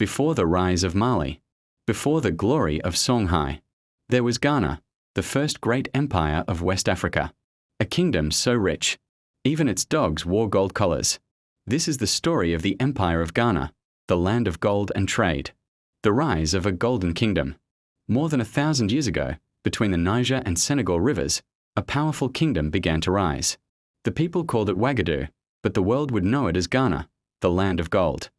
before the rise of Mali, before the glory of Songhai, there was Ghana, the first great empire of West Africa, a kingdom so rich, even its dogs wore gold collars. This is the story of the Empire of Ghana, the land of gold and trade, the rise of a golden kingdom. More than 1,000 years ago, between the Niger and Senegal rivers, a powerful kingdom began to rise. The people called it Ouagadougou, but the world would know it as Ghana, the land of gold.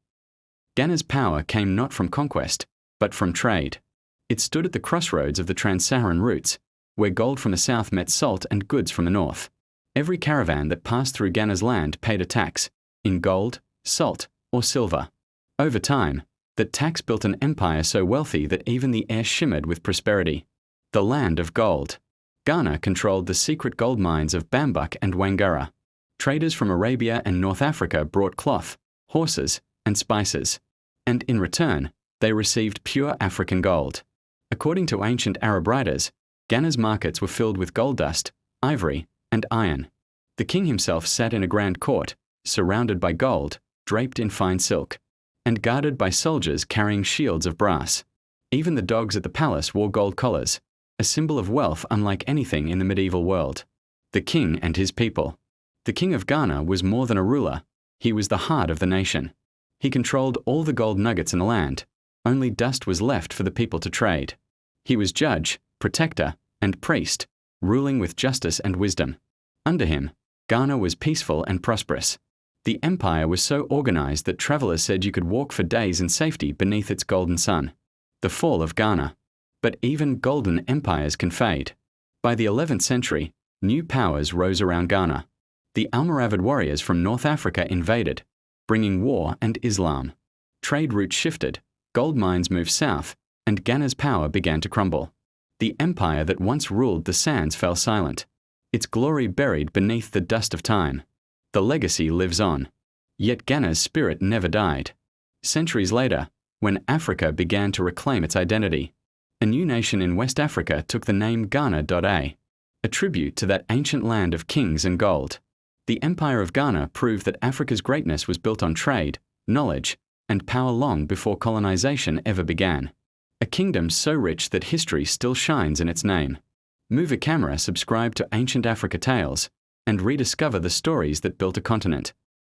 Ghana's power came not from conquest, but from trade. It stood at the crossroads of the trans-Saharan routes, where gold from the south met salt and goods from the north. Every caravan that passed through Ghana's land paid a tax, in gold, salt, or silver. Over time, that tax built an empire so wealthy that even the air shimmered with prosperity. The land of gold. Ghana controlled the secret gold mines of Bambuk and Wangara. Traders from Arabia and North Africa brought cloth, horses, and spices, and in return, they received pure African gold. According to ancient Arab writers, Ghana's markets were filled with gold dust, ivory, and iron. The king himself sat in a grand court, surrounded by gold, draped in fine silk, and guarded by soldiers carrying shields of brass. Even the dogs at the palace wore gold collars, a symbol of wealth unlike anything in the medieval world. The king and his people. The king of Ghana was more than a ruler, he was the heart of the nation. He controlled all the gold nuggets in the land, only dust was left for the people to trade. He was judge, protector, and priest, ruling with justice and wisdom. Under him, Ghana was peaceful and prosperous. The empire was so organized that travelers said you could walk for days in safety beneath its golden sun. The fall of Ghana. But even golden empires can fade. By the 11th century, new powers rose around Ghana. The Almoravid warriors from North Africa invaded, bringing war and Islam. Trade routes shifted, gold mines moved south, and Ghana's power began to crumble. The empire that once ruled the sands fell silent, its glory buried beneath the dust of time. The legacy lives on. Yet Ghana's spirit never died. Centuries later, when Africa began to reclaim its identity, a new nation in West Africa took the name Ghana, a tribute to that ancient land of kings and gold. The Empire of Ghana proved that Africa's greatness was built on trade, knowledge, and power long before colonization ever began. A kingdom so rich that history still shines in its name. Move a camera, subscribe to Ancient Africa Tales, and rediscover the stories that built a continent.